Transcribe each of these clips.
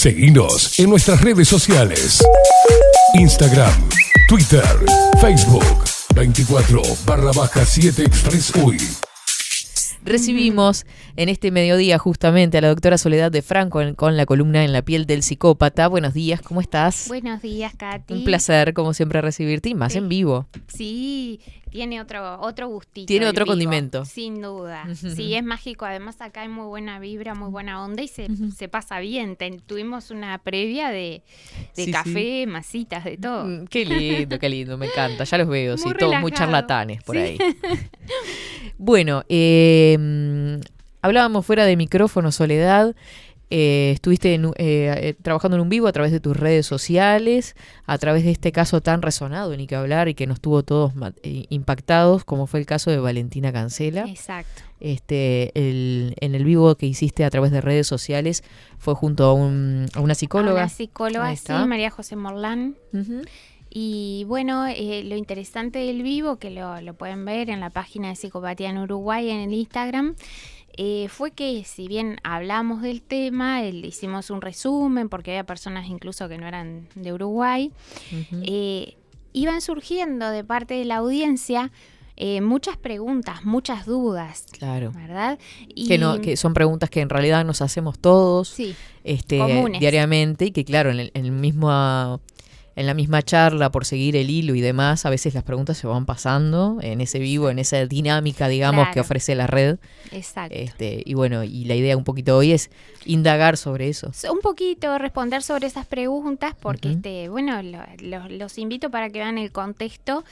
Seguinos en nuestras redes sociales. Instagram, Twitter, Facebook, 24/7 Express UI. Recibimos en este mediodía justamente a la doctora Soledad de Franco con la columna En la piel del psicópata. Buenos días, ¿cómo estás? Buenos días, Katy. Un placer, como siempre, recibirte y más en vivo. Sí, tiene otro gustito. Tiene otro vivo, condimento. Sin duda. Sí, es mágico. Además, acá hay muy buena vibra, muy buena onda y se pasa bien. Tuvimos una previa de café, masitas, de todo. Qué lindo, me encanta. Ya los veo, Muy todos muy relajado. charlatanes por Sí. ahí. Bueno, hablábamos fuera de micrófono, Soledad. Estuviste trabajando en un vivo a través de tus redes sociales, a través de este caso tan resonado, ni que hablar, y que nos tuvo todos impactados, como fue el caso de Valentina Cancela. Exacto. En el vivo que hiciste a través de redes sociales fue junto a una psicóloga. Una psicóloga, Ahí sí, está. María José Morlán. Uh-huh. Y bueno, lo interesante del vivo, que lo pueden ver en la página de Psicopatía en Uruguay, en el Instagram, fue que si bien hablamos del tema, hicimos un resumen, porque había personas incluso que no eran de Uruguay, iban surgiendo de parte de la audiencia muchas preguntas, muchas dudas. Claro. ¿Verdad? Y Que son preguntas que en realidad nos hacemos todos sí, comunes. diariamente, y que claro, en la misma charla, por seguir el hilo y demás, a veces las preguntas se van pasando en ese vivo, en esa dinámica, digamos, Claro. que ofrece la red. Exacto. Y bueno, y la idea un poquito hoy es indagar sobre eso. Un poquito responder sobre esas preguntas, porque Uh-huh. bueno, los invito para que vean el contexto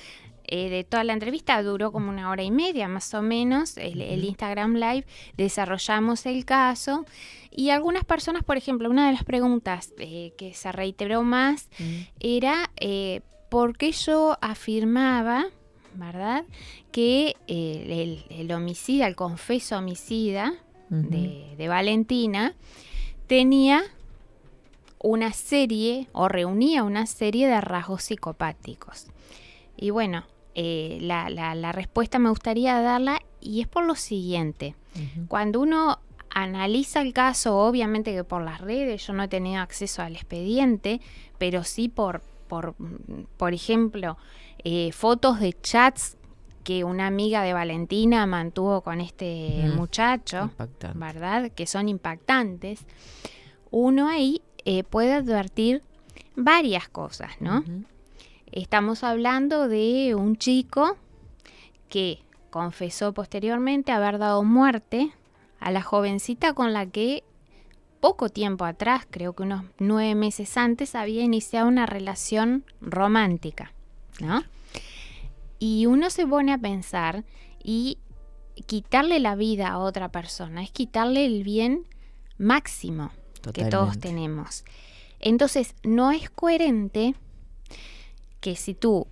de toda la entrevista. Duró como 1 hora y media más o menos, el Instagram Live. Desarrollamos el caso y algunas personas, por ejemplo, una de las preguntas que se reiteró más era por qué yo afirmaba, ¿verdad?, que el homicida, el confeso homicida de Valentina tenía una serie o reunía una serie de rasgos psicopáticos. Y bueno, la respuesta me gustaría darla, y es por lo siguiente. Cuando uno analiza el caso, obviamente que por las redes, yo no he tenido acceso al expediente, pero sí por ejemplo, fotos de chats que una amiga de Valentina mantuvo con este muchacho, Impactante. ¿verdad?, que son impactantes. Uno ahí puede advertir varias cosas, ¿no? Estamos hablando de un chico que confesó posteriormente haber dado muerte a la jovencita con la que poco tiempo atrás, creo que unos 9 meses antes, había iniciado una relación romántica, ¿no? Y uno se pone a pensar, y quitarle la vida a otra persona es quitarle el bien máximo que todos tenemos. Entonces, no es coherente que si tú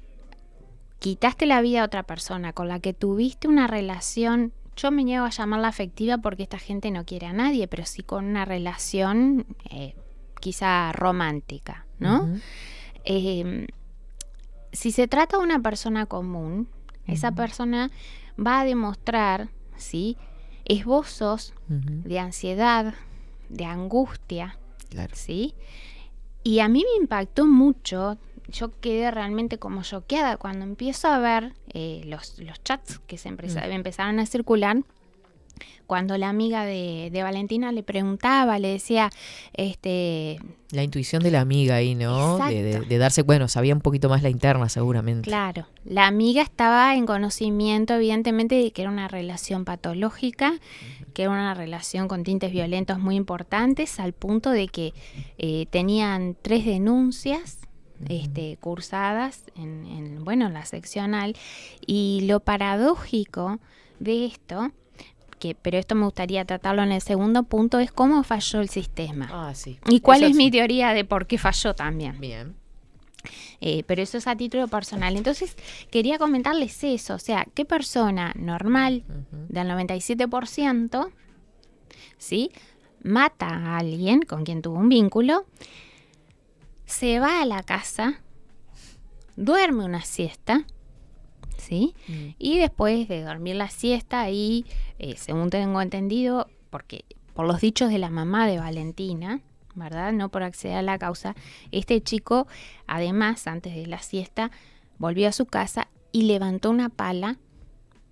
quitaste la vida a otra persona con la que tuviste una relación, yo me niego a llamarla afectiva porque esta gente no quiere a nadie, pero sí con una relación quizá romántica, ¿no? Si se trata de una persona común, esa persona va a demostrar, ¿sí?, esbozos de ansiedad, de angustia, Claro. ¿sí? Y a mí me impactó mucho. Yo quedé realmente como choqueada cuando empiezo a ver los chats que se empezaron a circular, cuando la amiga de Valentina le preguntaba, le decía, La intuición de la amiga ahí, ¿no? Exacto. De darse, bueno, sabía un poquito más la interna seguramente. claro, la amiga estaba en conocimiento evidentemente de que era una relación patológica, que era una relación con tintes violentos muy importantes, al punto de que tenían 3 denuncias cursadas en la seccional. Y lo paradójico de esto, pero esto me gustaría tratarlo en el segundo punto, es cómo falló el sistema. Ah, sí. ¿Y cuál Eso es sí. mi teoría de por qué falló también? Bien. Pero eso es a título personal. Entonces, quería comentarles eso. O sea, ¿qué persona normal del 97%, ¿sí?, mata a alguien con quien tuvo un vínculo, se va a la casa, duerme una siesta, ¿sí? Y después de dormir la siesta, según tengo entendido, porque por los dichos de la mamá de Valentina, ¿verdad? No por acceder a la causa. Este chico, además, antes de la siesta, volvió a su casa y levantó una pala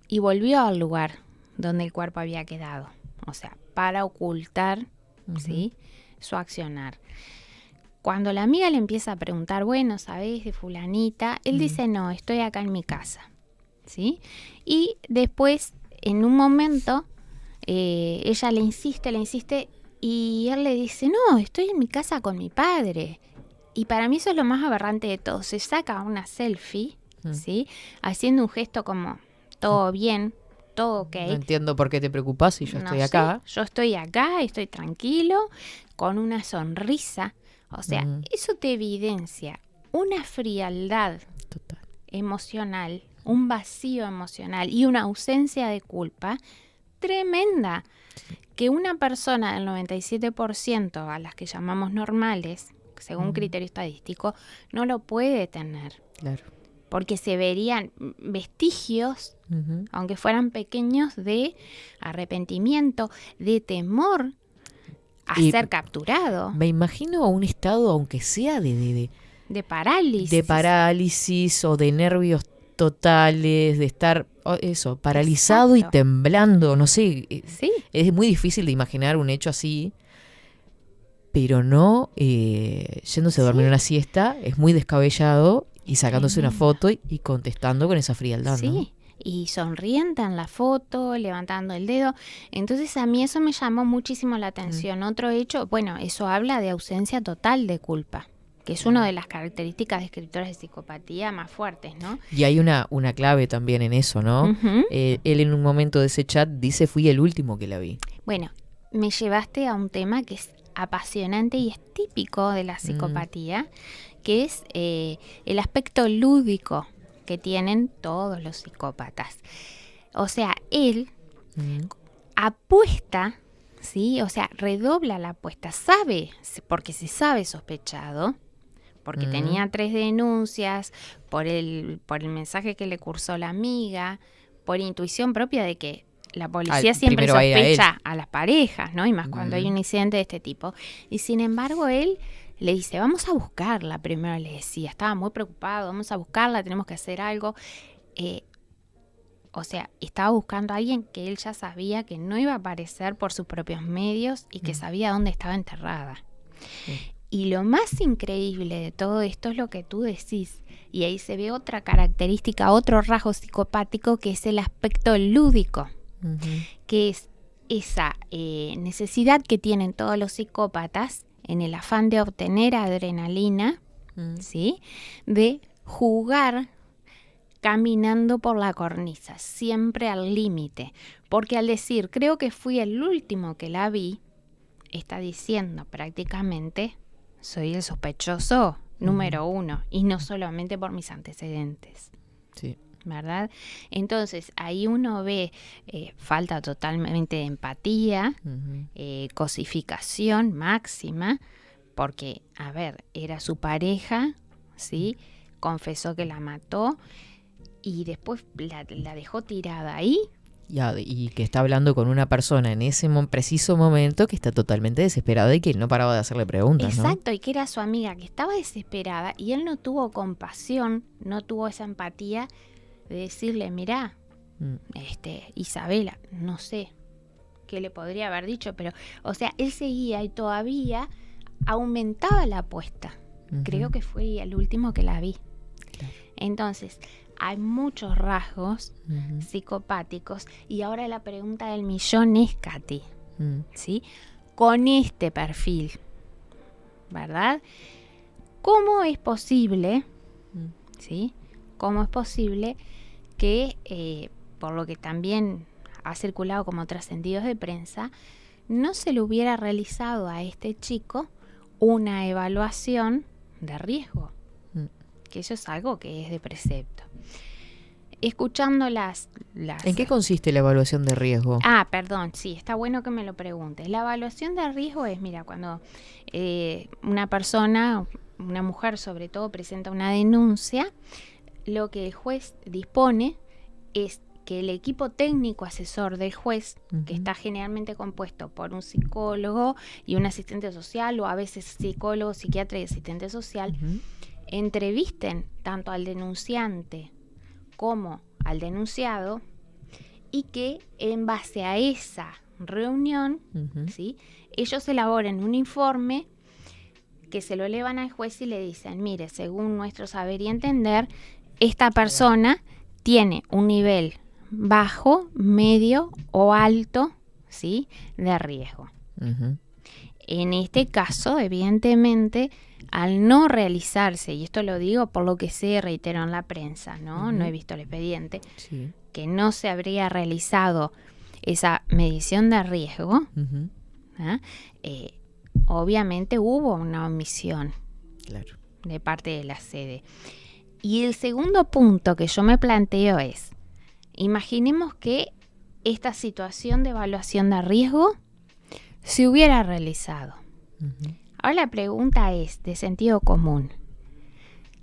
y volvió al lugar donde el cuerpo había quedado. O sea, para ocultar, ¿sí?, su accionar. Cuando la amiga le empieza a preguntar, bueno, ¿sabés de fulanita? Él dice, no, estoy acá en mi casa, ¿sí? Y después, en un momento, ella le insiste, y él le dice, no, estoy en mi casa con mi padre. Y para mí eso es lo más aberrante de todo. Se saca una selfie, ¿sí?, haciendo un gesto como, todo bien, todo ok. No entiendo por qué te preocupas si yo estoy acá. Yo estoy acá, estoy tranquilo, con una sonrisa. O sea, eso te evidencia una frialdad Total. emocional, un vacío emocional y una ausencia de culpa tremenda. Que una persona del 97% a las que llamamos normales, según criterio estadístico, no lo puede tener. Claro. Porque se verían vestigios, aunque fueran pequeños, de arrepentimiento, de temor a Y ser capturado, me imagino un estado, aunque sea de de parálisis. O de nervios totales, de estar paralizado. Exacto. Y temblando, no sé. Sí. Es muy difícil de imaginar un hecho así, pero no yéndose a dormir una siesta, es muy descabellado, y sacándose una foto y contestando con esa frialdad, sí, ¿no? Y sonriente en la foto, levantando el dedo. Entonces a mí eso me llamó muchísimo la atención. Otro hecho, bueno, eso habla de ausencia total de culpa, que es una de las características descriptoras de psicopatía más fuertes, ¿no? Y hay una clave también en eso, ¿no? Él en un momento de ese chat dice, fui el último que la vi. Bueno, me llevaste a un tema que es apasionante y es típico de la psicopatía, que es el aspecto lúdico que tienen todos los psicópatas. O sea, él apuesta, ¿sí? O sea, redobla la apuesta, sabe, porque se sabe sospechado, porque tenía 3 denuncias, por el mensaje que le cursó la amiga, por intuición propia de que la policía siempre sospecha a las parejas, ¿no? Y más cuando hay un incidente de este tipo. Y sin embargo, él le dice, vamos a buscarla. Primero le decía, estaba muy preocupado, vamos a buscarla, tenemos que hacer algo. O sea, estaba buscando a alguien que él ya sabía que no iba a aparecer por sus propios medios y que sabía dónde estaba enterrada. Y lo más increíble de todo esto es lo que tú decís. Y ahí se ve otra característica, otro rasgo psicopático, que es el aspecto lúdico. Que es esa necesidad que tienen todos los psicópatas en el afán de obtener adrenalina, ¿sí?, de jugar caminando por la cornisa, siempre al límite. Porque al decir, creo que fui el último que la vi, está diciendo prácticamente, soy el sospechoso número 1, y no solamente por mis antecedentes. Sí. ¿Verdad? Entonces, ahí uno ve falta totalmente de empatía, cosificación máxima, porque, a ver, era su pareja, ¿sí? Confesó que la mató y después la dejó tirada ahí. Y que está hablando con una persona en ese preciso momento que está totalmente desesperada y que no paraba de hacerle preguntas. Exacto, ¿no? Y que era su amiga, que estaba desesperada, y él no tuvo compasión, no tuvo esa empatía de decirle, mirá, Isabela, no sé qué le podría haber dicho, pero, o sea, él seguía y todavía aumentaba la apuesta. Creo que fue el último que la vi. Claro. Entonces, hay muchos rasgos psicopáticos, y ahora la pregunta del millón es, Katy, ¿sí? Con este perfil, ¿verdad? ¿Cómo es posible, ¿sí? ¿Cómo es posible que, por lo que también ha circulado como trascendidos de prensa, no se le hubiera realizado a este chico una evaluación de riesgo? Que eso es algo que es de precepto. Escuchando las... ¿En qué consiste la evaluación de riesgo? Perdón, sí, está bueno que me lo preguntes. La evaluación de riesgo es, mira, cuando una persona, una mujer sobre todo, presenta una denuncia, lo que el juez dispone es que el equipo técnico asesor del juez, que está generalmente compuesto por un psicólogo y un asistente social, o a veces psicólogo, psiquiatra y asistente social, entrevisten tanto al denunciante como al denunciado, y que en base a esa reunión, ¿sí?, ellos elaboren un informe que se lo elevan al juez y le dicen, mire, según nuestro saber y entender, esta persona tiene un nivel bajo, medio o alto, ¿sí?, de riesgo. En este caso, evidentemente, al no realizarse, y esto lo digo por lo que se reiteró en la prensa, ¿no? No he visto el expediente, que no se habría realizado esa medición de riesgo, obviamente hubo una omisión de parte de la sede. Y el segundo punto que yo me planteo es, imaginemos que esta situación de evaluación de riesgo se hubiera realizado. Ahora la pregunta es de sentido común.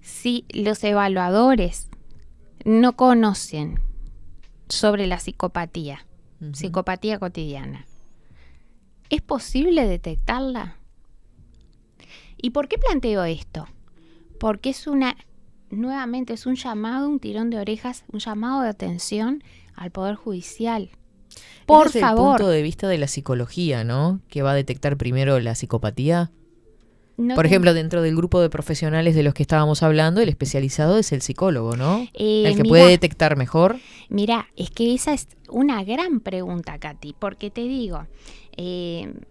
Si los evaluadores no conocen sobre la psicopatía, psicopatía cotidiana, ¿es posible detectarla? ¿Y por qué planteo esto? Porque nuevamente es un llamado, un tirón de orejas, un llamado de atención al Poder Judicial. Por Desde favor. el punto de vista de la psicología, ¿no? Que va a detectar primero la psicopatía. Por ejemplo, dentro del grupo de profesionales de los que estábamos hablando, el especializado es el psicólogo, ¿no? El que puede detectar mejor. Mira, es que esa es una gran pregunta, Katy, porque te digo, en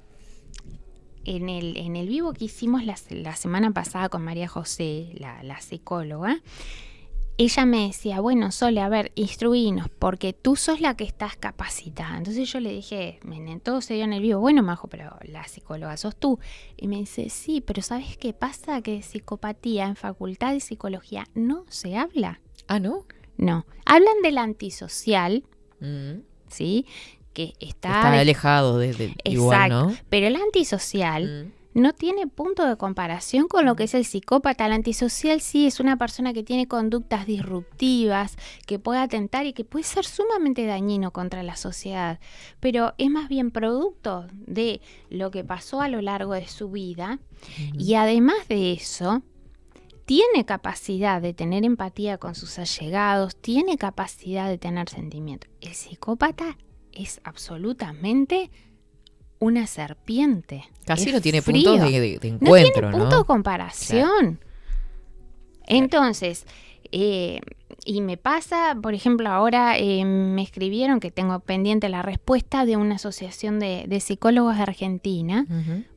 el vivo que hicimos la semana pasada con María José, la psicóloga, ella me decía, bueno, Sole, a ver, instruínos, porque tú sos la que estás capacitada. Entonces yo le dije, todo se dio en el vivo, bueno, Majo, pero la psicóloga sos tú. Y me dice, sí, pero ¿sabes qué pasa? Que de psicopatía en facultad de psicología no se habla. ¿Ah, no? No, hablan del antisocial, ¿sí? Que está alejado desde igual, ¿no? Pero el antisocial no tiene punto de comparación con lo que es el psicópata. El antisocial sí es una persona que tiene conductas disruptivas, que puede atentar y que puede ser sumamente dañino contra la sociedad, pero es más bien producto de lo que pasó a lo largo de su vida, y además de eso tiene capacidad de tener empatía con sus allegados, tiene capacidad de tener sentimientos. El psicópata es absolutamente una serpiente. Casi es no tiene frío. puntos de encuentro, ¿no? No tiene punto de comparación. Claro. Entonces, y me pasa, por ejemplo, ahora me escribieron que tengo pendiente la respuesta de una asociación de psicólogos de Argentina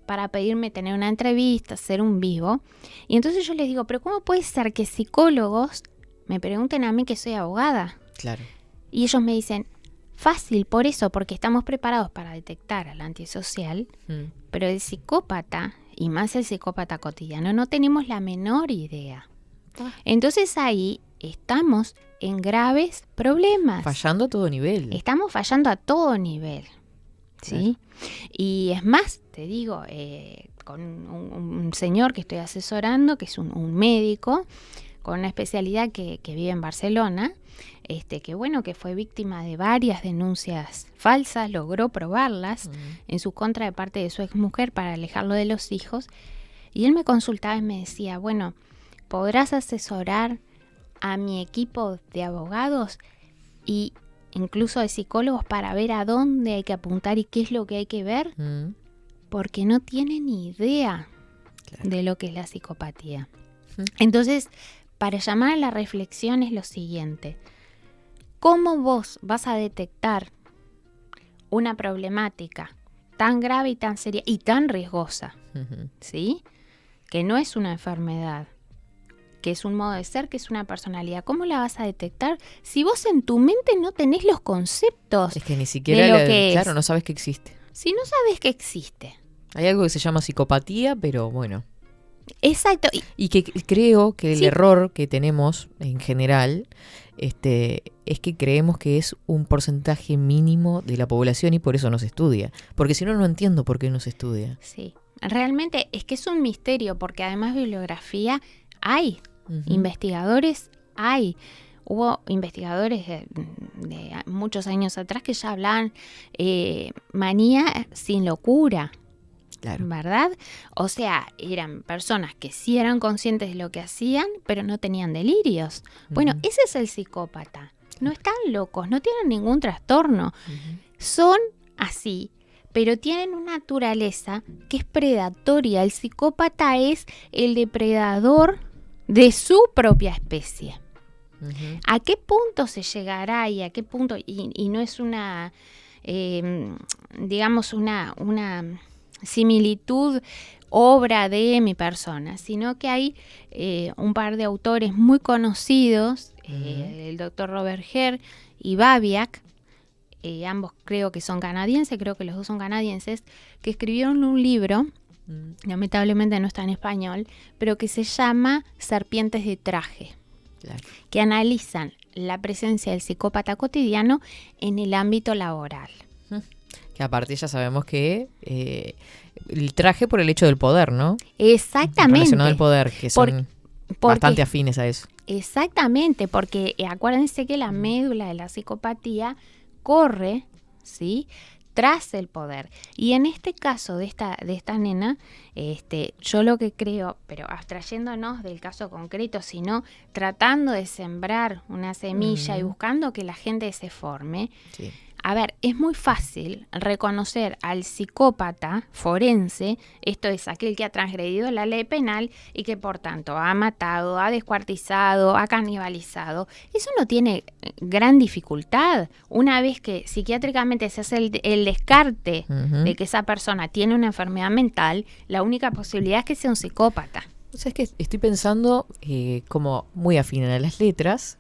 para pedirme tener una entrevista, hacer un vivo. Y entonces yo les digo, pero ¿cómo puede ser que psicólogos me pregunten a mí que soy abogada? Claro. Y ellos me dicen, fácil, por eso, porque estamos preparados para detectar al antisocial, pero el psicópata, y más el psicópata cotidiano, no tenemos la menor idea. Entonces ahí estamos en graves problemas. Fallando a todo nivel. Estamos fallando a todo nivel, ¿sí? Claro. Y es más, te digo, con un señor que estoy asesorando, que es un médico con una especialidad que vive en Barcelona, que bueno, que fue víctima de varias denuncias falsas, logró probarlas en su contra de parte de su exmujer para alejarlo de los hijos, y él me consultaba y me decía, bueno, ¿podrás asesorar a mi equipo de abogados y incluso de psicólogos para ver a dónde hay que apuntar y qué es lo que hay que ver? Porque no tienen ni idea de lo que es la psicopatía. Entonces, para llamar a la reflexión es lo siguiente: ¿cómo vos vas a detectar una problemática tan grave y tan seria y tan riesgosa, ¿sí? Que no es una enfermedad, que es un modo de ser, que es una personalidad? ¿Cómo la vas a detectar si vos en tu mente no tenés los conceptos? Es que ni siquiera, de lo que claro, no sabes que existe. Si no sabes que existe. Hay algo que se llama psicopatía, pero bueno. Exacto. Y que creo que el error que tenemos en general es que creemos que es un porcentaje mínimo de la población y por eso no se estudia. Porque si no, no entiendo por qué no se estudia. Sí, realmente es que es un misterio, porque además bibliografía hay, investigadores hay. hubo investigadores de muchos años atrás que ya hablaban manía sin locura. Claro. ¿Verdad? O sea, eran personas que sí eran conscientes de lo que hacían, pero no tenían delirios. Bueno, ese es el psicópata. No están locos, no tienen ningún trastorno. Son así, pero tienen una naturaleza que es predatoria. El psicópata es el depredador de su propia especie. ¿A qué punto se llegará y a qué punto? Y no es una, digamos, una similitud obra de mi persona, sino que hay un par de autores muy conocidos, el doctor Robert Hare y Babiak, ambos creo que son canadienses, creo que los dos son canadienses, que escribieron un libro, lamentablemente no está en español, pero que se llama Serpientes de traje, Claro. que analizan la presencia del psicópata cotidiano en el ámbito laboral. Que aparte ya sabemos que el traje por el hecho del poder, ¿no? Exactamente. Relacionado al poder, que son porque- bastante afines a eso. Exactamente, porque acuérdense que la médula de la psicopatía corre, ¿sí?, tras el poder. Y en este caso de esta nena, yo lo que creo, pero abstrayéndonos del caso concreto, sino tratando de sembrar una semilla y buscando que la gente se forme. Sí. A ver, es muy fácil reconocer al psicópata forense, esto es aquel que ha transgredido la ley penal y que por tanto ha matado, ha descuartizado, ha canibalizado. Eso no tiene gran dificultad. Una vez que psiquiátricamente se hace el descarte de que esa persona tiene una enfermedad mental, la única posibilidad es que sea un psicópata. O sea, es que estoy pensando como muy afín a las letras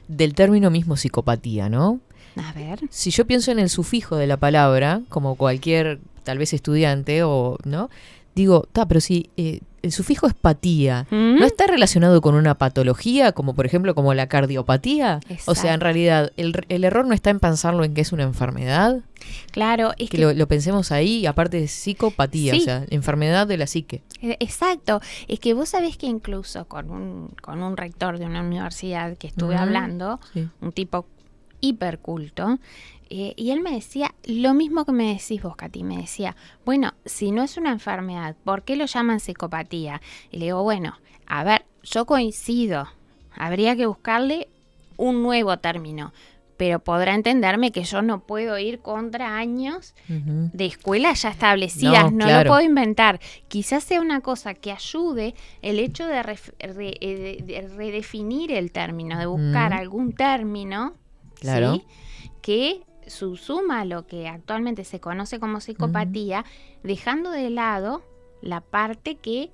del término mismo psicopatía, ¿no? A ver. Si yo pienso en el sufijo de la palabra, como cualquier, tal vez estudiante, o ¿no? Digo, pero si el sufijo es patía, ¿no está relacionado con una patología, como por ejemplo como la cardiopatía? Exacto. O sea, en realidad, el error no está en pensarlo en que es una enfermedad, Claro, es que lo pensemos ahí, aparte de psicopatía, Sí. o sea, enfermedad de la psique. Exacto, es que vos sabés que incluso con un rector de una universidad que estuve Ujú. hablando, Sí. un tipo hiperculto, y él me decía lo mismo que me decís vos, Katy, me decía, bueno, si no es una enfermedad, ¿por qué lo llaman psicopatía? Y le digo, bueno, a ver, yo coincido, habría que buscarle un nuevo término, pero podrá entenderme que yo no puedo ir contra años Ujú. de escuelas ya establecidas, No, no claro. lo puedo inventar. Quizás sea una cosa que ayude el hecho de redefinir el término, de buscar algún término, Claro. ¿sí?, que subsuma lo que actualmente se conoce como psicopatía, dejando de lado la parte que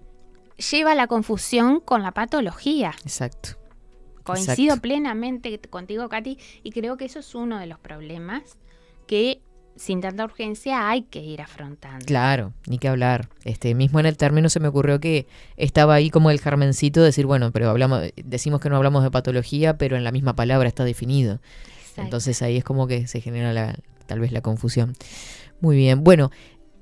lleva a la confusión con la patología. Exacto. Coincido Exacto. plenamente contigo, Katy, y creo que eso es uno de los problemas que sin tanta urgencia hay que ir afrontando. Claro, ni que hablar. Mismo en el término se me ocurrió que estaba ahí como el germencito de decir, bueno, pero decimos que no hablamos de patología, pero en la misma palabra está definido. Exacto. Entonces ahí es como que se genera tal vez la confusión. Muy bien. Bueno,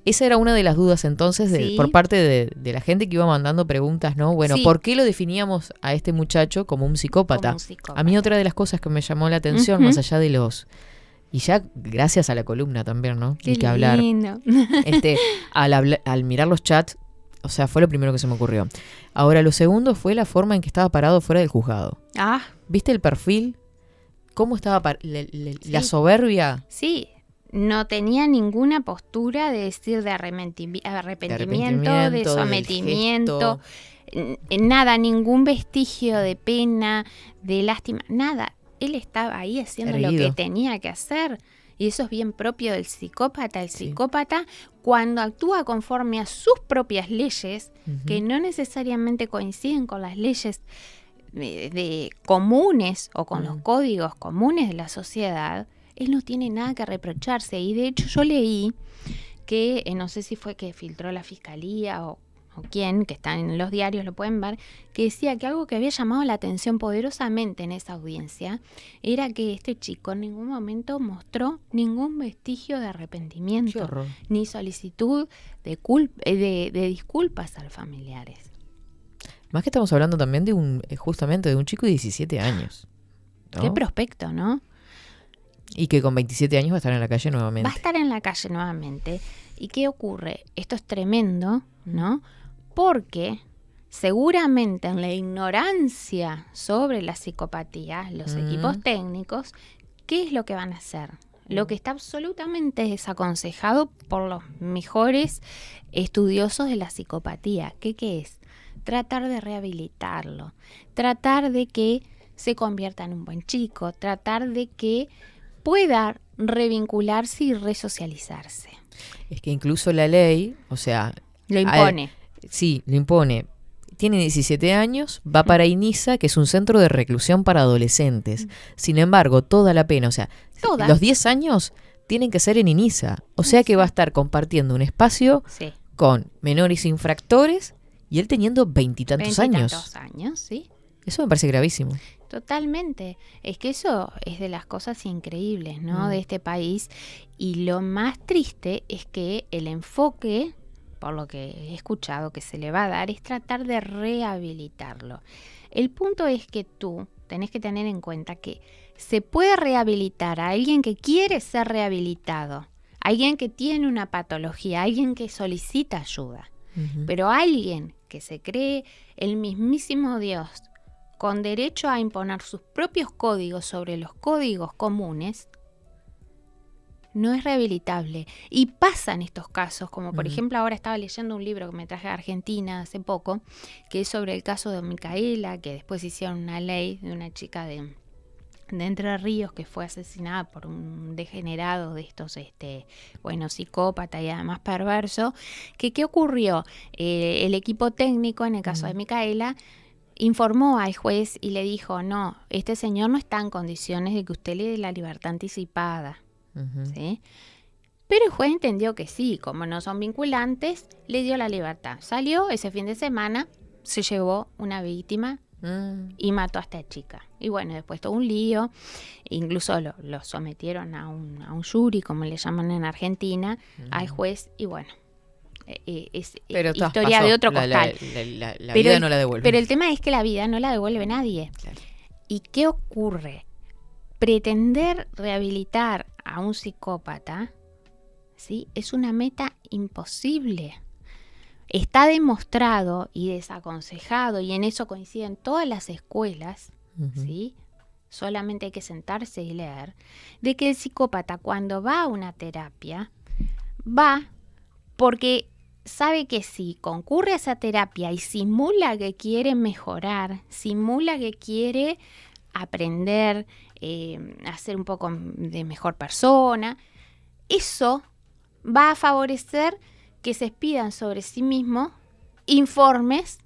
esa era una de las dudas entonces Sí. por parte de la gente que iba mandando preguntas, ¿no? Bueno, Sí. ¿por qué lo definíamos a este muchacho como un psicópata? Como un psicópata. A mí otra de las cosas que me llamó la atención, Ujú. más allá de los... Y ya gracias a la columna también, ¿no? Qué Ni que hablar. lindo. Al mirar los chats, o sea, fue lo primero que se me ocurrió. Ahora, lo segundo fue la forma en que estaba parado fuera del juzgado. Ah, ¿Viste el perfil? ¿Cómo estaba la Sí. soberbia? sí. No tenía ninguna postura de decir de arrepentimiento, de del sometimiento, gesto. nada, ningún vestigio de pena, de lástima, nada. Él estaba ahí haciendo lo Erguido. que tenía que hacer. Y eso es bien propio del psicópata. El Sí. psicópata, cuando actúa conforme a sus propias leyes, Ujú. que no necesariamente coinciden con las leyes de comunes o con los códigos comunes de la sociedad, él no tiene nada que reprocharse. Y de hecho yo leí que, no sé si fue que filtró la fiscalía o quién, que está en los diarios, lo pueden ver, que decía que algo que había llamado la atención poderosamente en esa audiencia era que este chico en ningún momento mostró ningún vestigio de Qué arrepentimiento, horror. ni solicitud de disculpas a los familiares. Más que estamos hablando también de justamente de un chico de 17 años. ¿no? Qué prospecto, ¿no? Y que con 27 años va a estar en la calle nuevamente. Va a estar en la calle nuevamente. ¿Y qué ocurre? Esto es tremendo, ¿no? Porque seguramente en la ignorancia sobre la psicopatía, los equipos técnicos, ¿qué es lo que van a hacer? Lo que está absolutamente desaconsejado por los mejores estudiosos de la psicopatía. ¿Qué es? Tratar de rehabilitarlo, tratar de que se convierta en un buen chico, tratar de que pueda revincularse y resocializarse. Es que incluso la ley, o sea... Lo impone. Sí, lo impone. Tiene 17 años, va para INISA, que es un centro de reclusión para adolescentes. Sin embargo, toda la pena, o sea, los 10 años tienen que ser en INISA. O sea que va a estar compartiendo un espacio con menores infractores y él teniendo 20 y tantos años. 20 y tantos años, sí. Eso me parece gravísimo. Totalmente. Es que eso es de las cosas increíbles, ¿no? De este país. Y lo más triste es que el enfoque, por lo que he escuchado que se le va a dar, es tratar de rehabilitarlo. El punto es que tú tenés que tener en cuenta que se puede rehabilitar a alguien que quiere ser rehabilitado, alguien que tiene una patología, alguien que solicita ayuda. Pero alguien que se cree el mismísimo Dios, con derecho a imponer sus propios códigos sobre los códigos comunes, no es rehabilitable. Y pasan estos casos, como por ejemplo ahora estaba leyendo un libro que me traje a Argentina hace poco, que es sobre el caso de Micaela, que después hicieron una ley de una chica de Entre Ríos que fue asesinada por un degenerado de estos, psicópata y además perverso. ¿Qué ocurrió? El equipo técnico, en el caso de Micaela, informó al juez y le dijo, no, este señor no está en condiciones de que usted le dé la libertad anticipada. ¿Sí? Pero el juez entendió que sí, como no son vinculantes, le dio la libertad. Salió ese fin de semana, se llevó una víctima y mató a esta chica. Y bueno, después todo un lío, incluso lo sometieron a un jury, como le llaman en Argentina, al juez, y bueno. Es historia pasó. de otro costal. La vida no la devuelve. Pero el tema es que la vida no la devuelve nadie. Claro. ¿Y qué ocurre? Pretender rehabilitar a un psicópata, ¿sí?, es una meta imposible. Está demostrado y desaconsejado, y en eso coinciden todas las escuelas, ¿sí?, solamente hay que sentarse y leer, de que el psicópata cuando va a una terapia, va porque sabe que si concurre a esa terapia y simula que quiere mejorar, simula que quiere aprender a ser un poco de mejor persona, eso va a favorecer que se expidan sobre sí mismo informes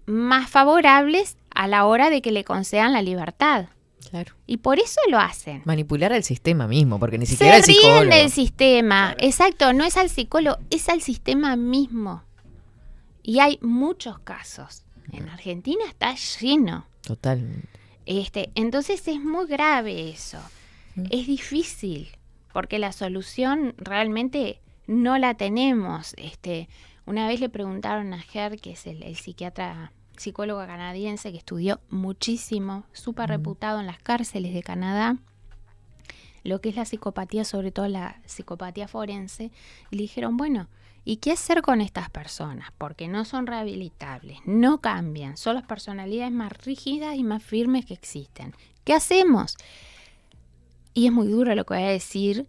más favorables a la hora de que le concedan la libertad. Claro. Y por eso lo hacen. Manipular al sistema mismo, porque ni siquiera el Se psicólogo. ríen del sistema. Claro. Exacto, no es al psicólogo, es al sistema mismo. Y hay muchos casos. En Argentina está lleno. Totalmente. Entonces es muy grave eso. Es difícil, porque la solución realmente no la tenemos. Una vez le preguntaron a Ger, que es el psiquiatra, psicólogo canadiense que estudió muchísimo, súper reputado en las cárceles de Canadá, lo que es la psicopatía, sobre todo la psicopatía forense, y le dijeron, bueno, ¿y qué hacer con estas personas? Porque no son rehabilitables, no cambian, son las personalidades más rígidas y más firmes que existen. ¿Qué hacemos? Y es muy duro lo que voy a decir,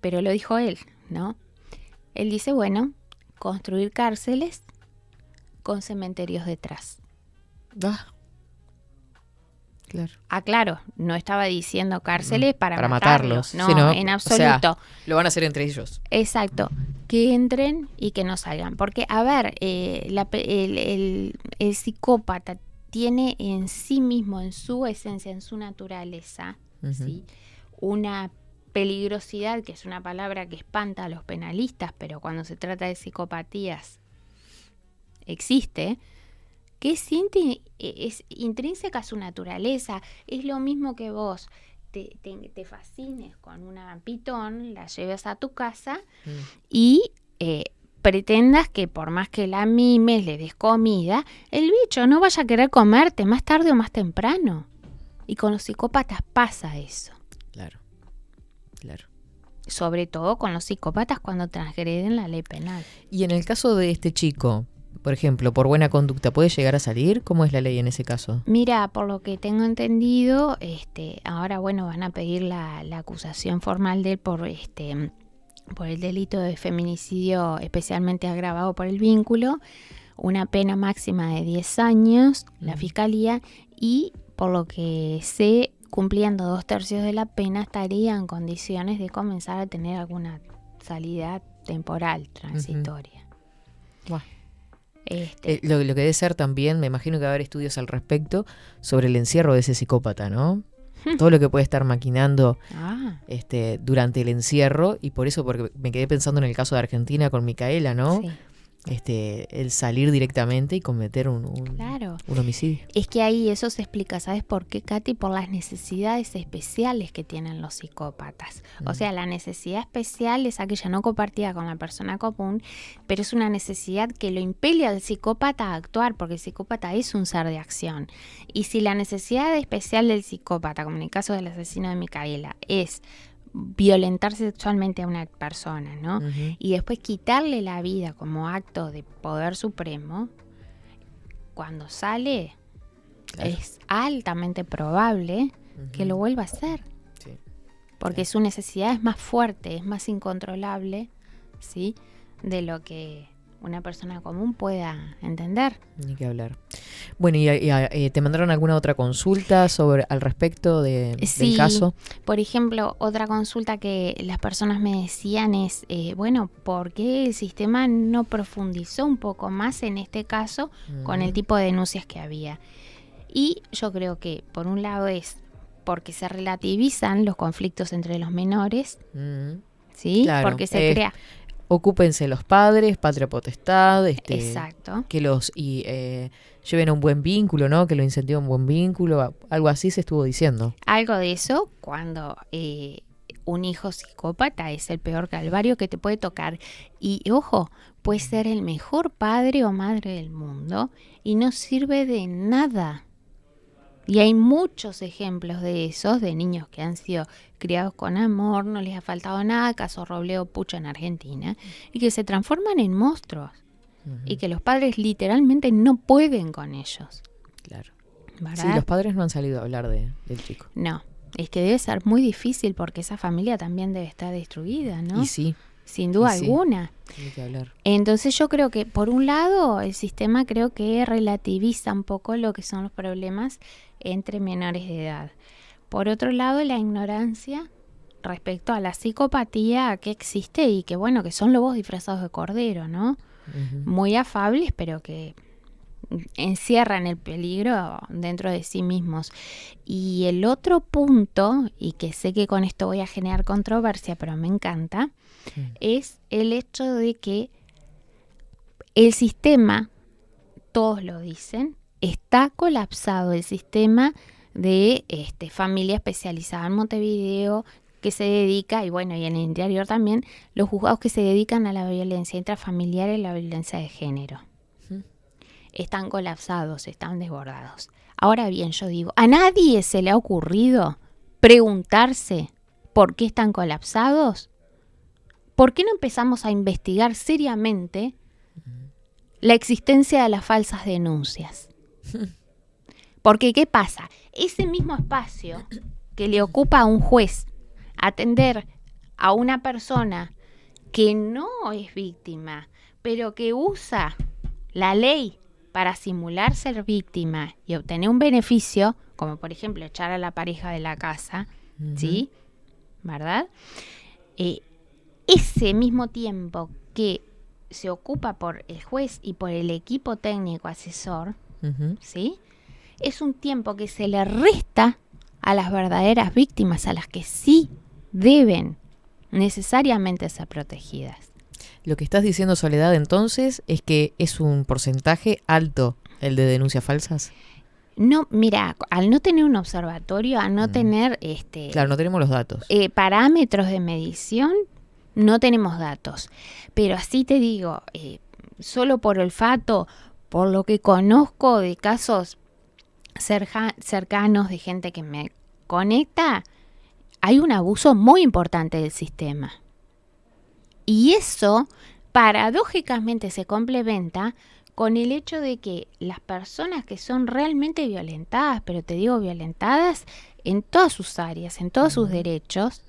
pero lo dijo él, ¿no? Él dice, bueno, construir cárceles con cementerios detrás. Claro. Claro, no estaba diciendo cárceles para matarlos. No, sí, no, en absoluto. O sea, lo van a hacer entre ellos. Exacto. Que entren y que no salgan. Porque, a ver, el psicópata tiene en sí mismo, en su esencia, en su naturaleza, ¿sí?, una peligrosidad, que es una palabra que espanta a los penalistas, pero cuando se trata de psicopatías existe, que es intrínseca a su naturaleza. Es lo mismo que vos te fascines con una pitón, la lleves a tu casa y pretendas que por más que la mimes, le des comida, el bicho no vaya a querer comerte más tarde o más temprano. Y con los psicópatas pasa eso. Claro, claro. Sobre todo con los psicópatas cuando transgreden la ley penal. Y en el caso de este chico, por ejemplo, por buena conducta, ¿puede llegar a salir? ¿Cómo es la ley en ese caso? Mira, por lo que tengo entendido, ahora van a pedir la acusación formal de él por el delito de feminicidio especialmente agravado por el vínculo, una pena máxima de 10 años, la fiscalía, y por lo que sé, cumpliendo 2/3 de la pena, estaría en condiciones de comenzar a tener alguna salida temporal, transitoria. Wow. Lo que debe ser también, me imagino que va a haber estudios al respecto sobre el encierro de ese psicópata, ¿no? Todo lo que puede estar maquinando durante el encierro, y por eso, porque me quedé pensando en el caso de Argentina con Micaela, ¿no? Sí. El salir directamente y cometer un homicidio. Es que ahí eso se explica, ¿sabes por qué, Katy? Por las necesidades especiales que tienen los psicópatas. O sea, la necesidad especial es aquella no compartida con la persona común, pero es una necesidad que lo impele al psicópata a actuar, porque el psicópata es un ser de acción. Y si la necesidad especial del psicópata, como en el caso del asesino de Micaela, es violentar sexualmente a una persona, ¿no? Y después quitarle la vida como acto de poder supremo, cuando sale, claro, es altamente probable que lo vuelva a hacer. Sí. Porque su necesidad es más fuerte, es más incontrolable, ¿sí?, de lo que una persona común pueda entender. Ni que hablar. Bueno, ¿y te mandaron alguna otra consulta al respecto del caso? Por ejemplo, otra consulta que las personas me decían es, ¿por qué el sistema no profundizó un poco más en este caso con el tipo de denuncias que había? Y yo creo que, por un lado, es porque se relativizan los conflictos entre los menores, ¿sí? Claro, porque se crea... Ocúpense los padres, patria potestad, Exacto. que los lleven a un buen vínculo, ¿no? Que lo incentiven un buen vínculo, algo así se estuvo diciendo. Algo de eso cuando un hijo psicópata es el peor calvario que te puede tocar. Y ojo, puede ser el mejor padre o madre del mundo y no sirve de nada. Y hay muchos ejemplos de esos, de niños que han sido criados con amor, no les ha faltado nada, caso Robledo Pucho en Argentina, y que se transforman en monstruos. Y que los padres literalmente no pueden con ellos. Claro. ¿Verdad? Sí, los padres no han salido a hablar del chico. No, es que debe ser muy difícil porque esa familia también debe estar destruida, ¿no? Y sí. Sin duda alguna. Hay que hablar. Entonces yo creo que, por un lado, el sistema creo que relativiza un poco lo que son los problemas entre menores de edad. Por otro lado, la ignorancia respecto a la psicopatía que existe y que, que son lobos disfrazados de cordero, ¿no? Muy afables, pero que encierran el peligro dentro de sí mismos. Y el otro punto, y que sé que con esto voy a generar controversia, pero me encanta, es el hecho de que el sistema, todos lo dicen, está colapsado. El sistema de familia especializada en Montevideo que se dedica, y en el interior también, los juzgados que se dedican a la violencia intrafamiliar y la violencia de género. Están colapsados, están desbordados. Ahora bien, yo digo, ¿a nadie se le ha ocurrido preguntarse por qué están colapsados? ¿Por qué no empezamos a investigar seriamente la existencia de las falsas denuncias? Porque, ¿qué pasa? Ese mismo espacio que le ocupa a un juez atender a una persona que no es víctima, pero que usa la ley para simular ser víctima y obtener un beneficio, como por ejemplo echar a la pareja de la casa, ¿sí? ¿Verdad? Ese mismo tiempo que se ocupa por el juez y por el equipo técnico asesor, ¿sí?, es un tiempo que se le resta a las verdaderas víctimas, a las que sí deben necesariamente ser protegidas. Lo que estás diciendo, Soledad, entonces, es que es un porcentaje alto el de denuncias falsas. No, mira, al no tener un observatorio, al no tener claro, no tenemos los datos. Parámetros de medición, no tenemos datos. Pero así te digo, solo por olfato, por lo que conozco de casos cercanos, de gente que me conecta, hay un abuso muy importante del sistema. Y eso, paradójicamente, se complementa con el hecho de que las personas que son realmente violentadas, pero te digo violentadas en todas sus áreas, en todos sus derechos,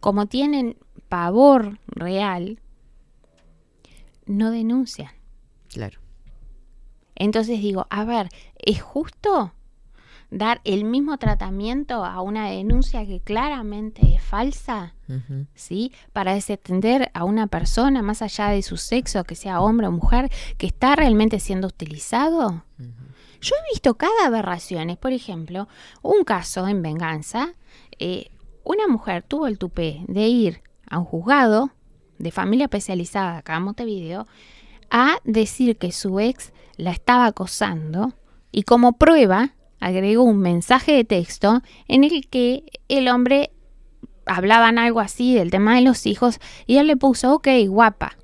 como tienen pavor real, no denuncian. Claro. Entonces digo, a ver, ¿es justo dar el mismo tratamiento a una denuncia que claramente es falsa? ¿Sí? Para desatender a una persona más allá de su sexo, que sea hombre o mujer, que está realmente siendo utilizado. Yo he visto cada aberraciones. Por ejemplo, un caso en Venganza, una mujer tuvo el tupé de ir a un juzgado de familia especializada acá en Montevideo a decir que su ex la estaba acosando, y como prueba agregó un mensaje de texto en el que el hombre hablaban algo así del tema de los hijos, y él le puso, ok, guapa,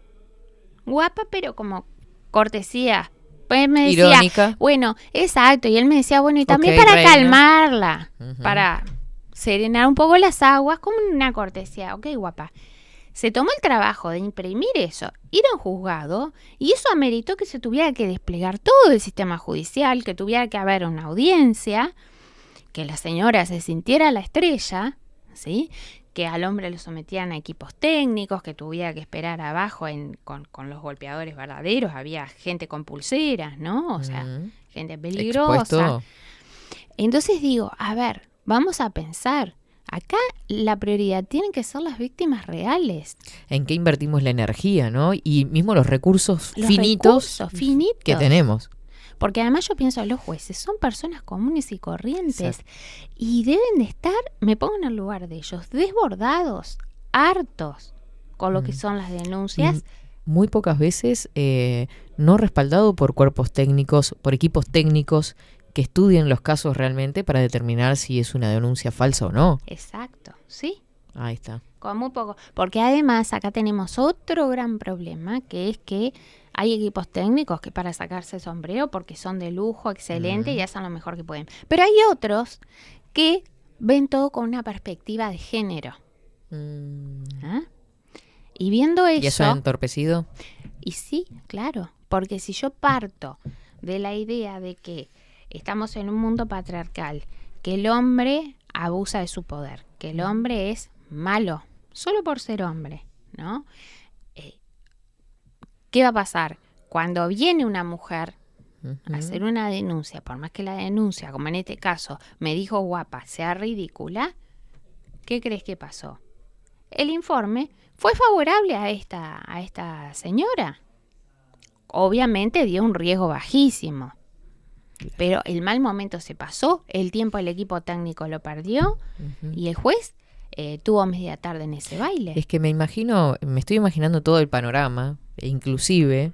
pero como cortesía. Pues me decía, irónica. bueno, exacto, y él me decía, bueno, y también Ok, para reina. calmarla, para serenar un poco las aguas, como una cortesía, ok, guapa. Se tomó el trabajo de imprimir eso, ir a un juzgado, y eso ameritó que se tuviera que desplegar todo el sistema judicial, que tuviera que haber una audiencia, que la señora se sintiera la estrella, ¿sí? Que al hombre lo sometían a equipos técnicos, que tuviera que esperar abajo con los golpeadores verdaderos, había gente con pulseras, ¿no? O sea, gente peligrosa. Expuesto. Entonces digo, a ver, vamos a pensar. Acá la prioridad tienen que ser las víctimas reales. ¿En qué invertimos la energía, no? Y mismo los recursos finitos que tenemos. Porque además yo pienso, los jueces son personas comunes y corrientes. Exacto. Y deben de estar, me pongo en el lugar de ellos, desbordados, hartos con lo que son las denuncias. Muy pocas veces no respaldado por cuerpos técnicos, por equipos técnicos que estudien los casos realmente para determinar si es una denuncia falsa o no. Exacto, sí. Ahí está. Con muy poco. Porque además acá tenemos otro gran problema, que es que hay equipos técnicos que para sacarse el sombrero porque son de lujo, excelente, y hacen lo mejor que pueden. Pero hay otros que ven todo con una perspectiva de género. ¿Ah? Y viendo eso... ¿Y eso ha entorpecido? Y sí, claro. Porque si yo parto de la idea de que estamos en un mundo patriarcal, que el hombre abusa de su poder, que el hombre es malo, solo por ser hombre, ¿no? ¿Qué va a pasar? Cuando viene una mujer a hacer una denuncia, por más que la denuncia, como en este caso, me dijo guapa, sea ridícula, ¿qué crees que pasó? El informe fue favorable a esta señora. Obviamente dio un riesgo bajísimo. Pero el mal momento se pasó, el tiempo el equipo técnico lo perdió y el juez tuvo media tarde en ese baile. Es que me estoy imaginando todo el panorama, inclusive,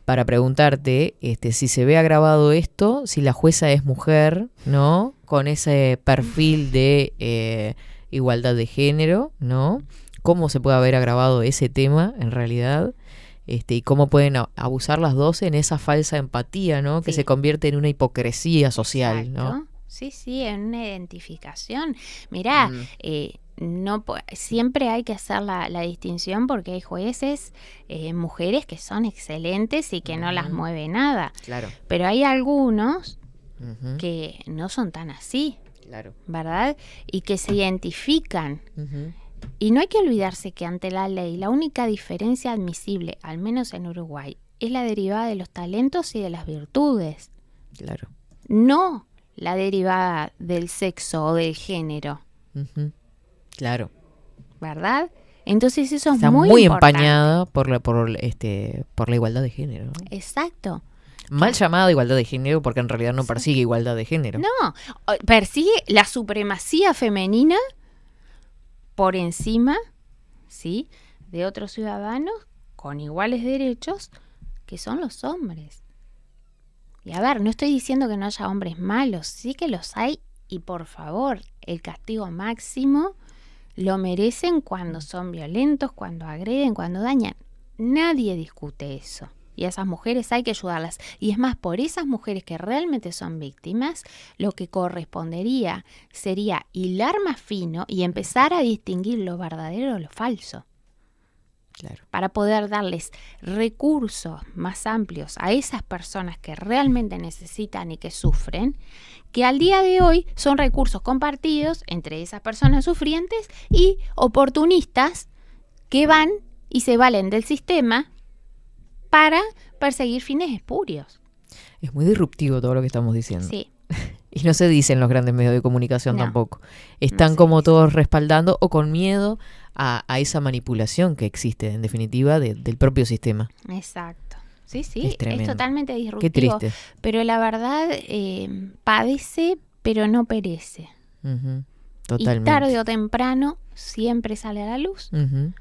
para preguntarte si se ve agravado esto, si la jueza es mujer, ¿no? Con ese perfil de igualdad de género, ¿no? ¿Cómo se puede haber agravado ese tema en realidad? Y cómo pueden abusar las dos en esa falsa empatía, ¿no? Que se convierte en una hipocresía social. Exacto. ¿No? Sí, en una identificación. Mirá, siempre hay que hacer la distinción porque hay jueces, mujeres que son excelentes y que no las mueve nada. Claro. Pero hay algunos que no son tan así, claro, ¿verdad? Y que se identifican. Y no hay que olvidarse que ante la ley la única diferencia admisible, al menos en Uruguay, es la derivada de los talentos y de las virtudes. Claro. No la derivada del sexo o del género. Claro. ¿Verdad? Entonces eso está es muy importante. Empañada por la igualdad de género, ¿no? Exacto. Mal llamada igualdad de género porque en realidad no persigue igualdad de género. No, persigue la supremacía femenina por encima, ¿sí?, de otros ciudadanos con iguales derechos que son los hombres. Y a ver, no estoy diciendo que no haya hombres malos, sí que los hay, y por favor, el castigo máximo lo merecen cuando son violentos, cuando agreden, cuando dañan. Nadie discute eso. Y a esas mujeres hay que ayudarlas. Y es más, por esas mujeres que realmente son víctimas, lo que correspondería sería hilar más fino y empezar a distinguir lo verdadero de lo falso. Claro. Para poder darles recursos más amplios a esas personas que realmente necesitan y que sufren, que al día de hoy son recursos compartidos entre esas personas sufrientes y oportunistas que van y se valen del sistema para perseguir fines espurios. Es muy disruptivo todo lo que estamos diciendo. Sí. Y no se dice en los grandes medios de comunicación No, tampoco. Están no como dice. todos respaldando o con miedo a esa manipulación que existe, en definitiva, del propio sistema. Exacto. Sí, Es tremendo. es totalmente Qué disruptivo. triste. Pero la verdad padece, pero no perece. Ujú. Y Totalmente. tarde o temprano siempre sale a la luz. Ujú.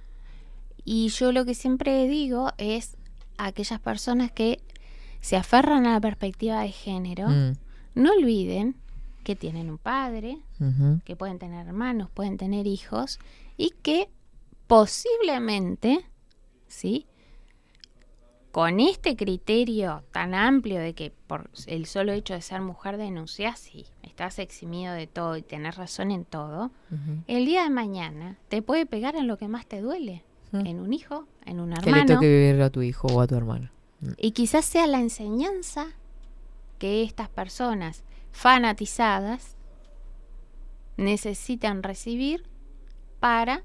Y yo lo que siempre digo es a aquellas personas que se aferran a la perspectiva de género, no olviden que tienen un padre, Ujú. que pueden tener hermanos, pueden tener hijos y que posiblemente, ¿sí?, con este criterio tan amplio de que por el solo hecho de ser mujer denuncias, sí, estás eximido de todo y tenés razón en todo, Ujú. el día de mañana te puede pegar en lo que más te duele, en un hijo, en un Que le hermano, toque vivir a tu hijo o a tu hermano. y quizás sea la enseñanza que estas personas fanatizadas necesitan recibir para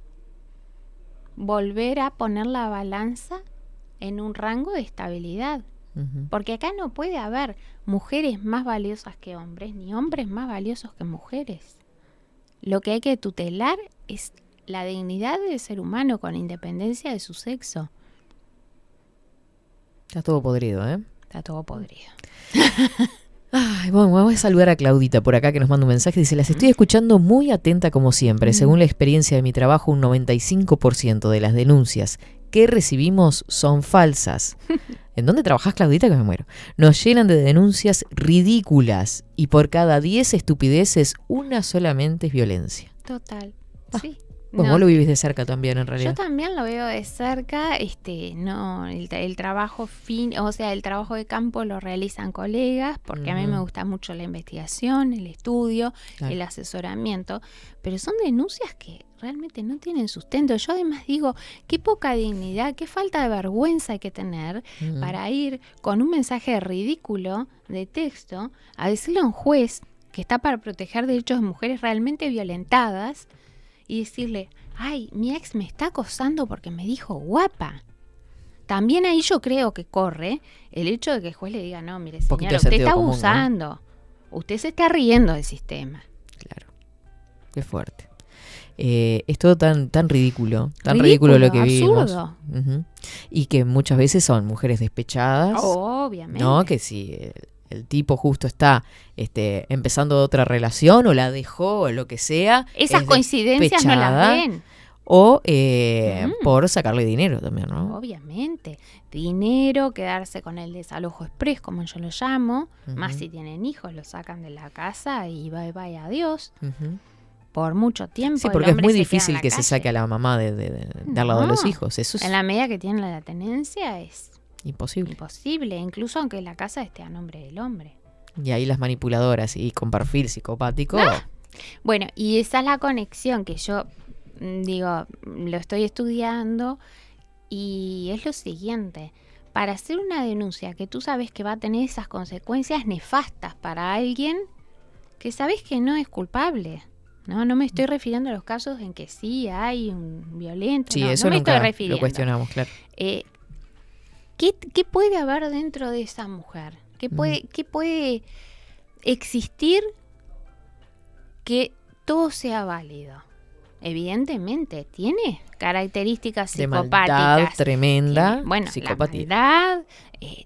volver a poner la balanza en un rango de estabilidad. Ujú. Porque acá no puede haber mujeres más valiosas que hombres, ni hombres más valiosos que mujeres. Lo que hay que tutelar es la dignidad del ser humano con independencia de su sexo. Está todo podrido, ¿eh? Está todo podrido. Ay, bueno, vamos a saludar a Claudita por acá que nos manda un mensaje. Dice, las estoy escuchando muy atenta como siempre. Según la experiencia de mi trabajo, un 95% de las denuncias que recibimos son falsas. ¿En dónde trabajás, Claudita? Que me muero. Nos llenan de denuncias ridículas y por cada 10 estupideces, una solamente es violencia. Total. Sí. Pues No, vos lo vivís de cerca también, en yo realidad. también lo veo de cerca, no, el trabajo o sea, el trabajo de campo lo realizan colegas, porque a mí me gusta mucho la investigación, el estudio, Claro. el asesoramiento, pero son denuncias que realmente no tienen sustento. Yo además digo, qué poca dignidad, qué falta de vergüenza hay que tener para ir con un mensaje ridículo de texto a decirle a un juez que está para proteger derechos de mujeres realmente violentadas, y decirle, ay, mi ex me está acosando porque me dijo guapa. También ahí yo creo que corre el hecho de que el juez le diga, no, mire Poquito señora, de usted sentido está común, ¿no? abusando. Usted se está riendo del sistema. Claro. Qué fuerte. Es todo tan ridículo. Tan ridículo lo que vivimos. Absurdo. Ujú. Y que muchas veces son mujeres despechadas. Obviamente. ¿No? Que si el tipo justo está empezando otra relación o la dejó o lo que sea. Esas es coincidencias no las despechada. ven. O por sacarle dinero también, ¿no? Obviamente. Dinero, quedarse con el desalojo express, como yo lo llamo. Ujú. Más si tienen hijos, lo sacan de la casa y bye bye, adiós. Ujú. Por mucho tiempo. Sí, el porque es hombre muy se queda en difícil la que se calle. saque a la mamá de al lado de los No. hijos. Eso es En la medida que tiene la tenencia es imposible. imposible, incluso aunque la casa esté a nombre del hombre. Y ahí las manipuladoras y con perfil psicopático. Bueno, y esa es la conexión que yo digo, lo estoy estudiando, y es lo siguiente: para hacer una denuncia que tú sabes que va a tener esas consecuencias nefastas para alguien que sabes que no es culpable. No me estoy refiriendo a los casos en que sí hay un violento. Sí, no, eso no me nunca estoy refiriendo. lo cuestionamos, claro. ¿Qué puede haber dentro de esa mujer? ¿Qué puede existir que todo sea válido? Evidentemente, tiene características De psicopáticas. maldad tremenda. Tiene, bueno, psicopatía. la maldad,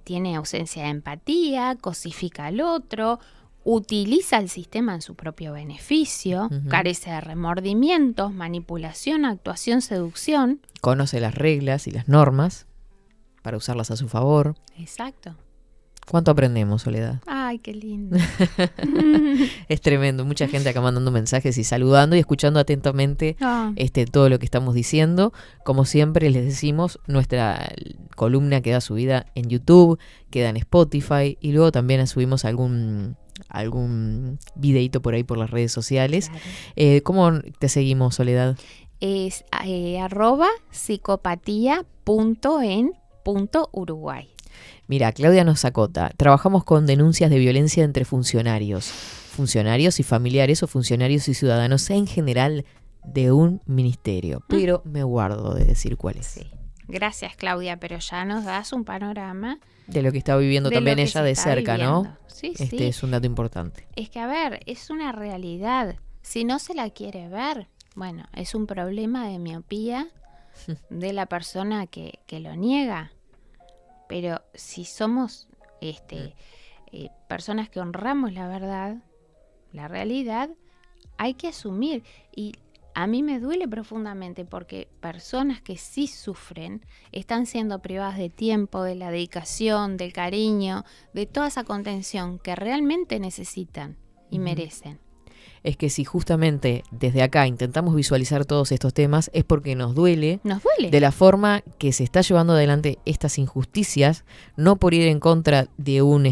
tiene ausencia de empatía, cosifica al otro, utiliza el sistema en su propio beneficio, Ujú. carece de remordimientos, manipulación, actuación, seducción. Conoce las reglas y las normas para usarlas a su favor. Exacto. ¿Cuánto aprendemos, Soledad? Ay, qué lindo. Es tremendo, mucha gente acá mandando mensajes y saludando y escuchando atentamente Ah, todo lo que estamos diciendo. Como siempre les decimos, nuestra columna queda subida en YouTube, queda en Spotify y luego también subimos algún videíto por ahí por las redes sociales. claro. ¿Cómo te seguimos, Soledad? Es @psicopatía.en.uruguay. Mira, Claudia nos acota. Trabajamos con denuncias de violencia entre funcionarios y familiares o funcionarios y ciudadanos en general de un ministerio. Pero me guardo de decir cuál es. Sí. Gracias, Claudia, pero ya nos das un panorama De lo que está viviendo de también lo que ella se de está cerca, ¿no? viviendo. Sí, Este sí. es un dato importante. Es que, a ver, es una realidad. Si no se la quiere ver, bueno, es un problema de miopía de la persona que lo niega. Pero si somos personas que honramos la verdad, la realidad, hay que asumir. Y a mí me duele profundamente porque personas que sí sufren están siendo privadas de tiempo, de la dedicación, del cariño, de toda esa contención que realmente necesitan y merecen. Es que si justamente desde acá intentamos visualizar todos estos temas es porque nos duele Nos duele. de la forma que se está llevando adelante estas injusticias, no por ir en contra de un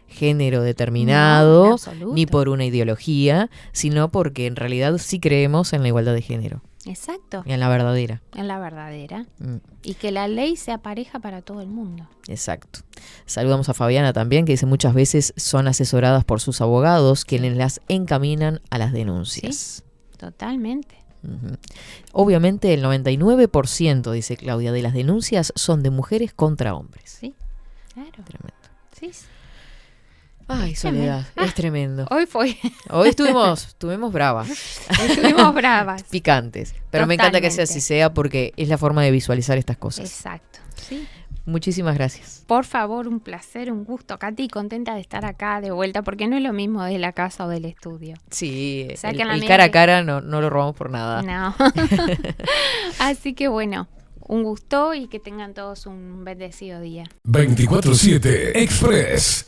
género No, en determinado, absoluto. ni por una ideología, sino porque en realidad sí creemos en la igualdad de género, Exacto, y en la verdadera. en la verdadera. Mm, Y que la ley sea pareja para todo el mundo. exacto. Saludamos a Fabiana también, que dice muchas veces son asesoradas por sus abogados, quienes las encaminan a las denuncias. Totalmente. Ujú. Obviamente el 99%, dice Claudia, de las denuncias son de mujeres contra hombres. Sí, claro. Tremendo. Sí, sí. Ay, Es Soledad, tremendo. es tremendo. Hoy fue. Hoy estuvimos bravas, Estuvimos bravas. picantes, pero me encanta que sea Totalmente. así sea porque es la forma de visualizar estas cosas. Exacto. Sí. Muchísimas gracias. Por favor, un placer, un gusto, Katy, contenta de estar acá de vuelta, porque no es lo mismo de la casa o del estudio. Sí, O sea, el, que la el mía cara a que- cara no lo robamos por nada. No. Así que bueno, un gusto y que tengan todos un bendecido día. 24/7 Express.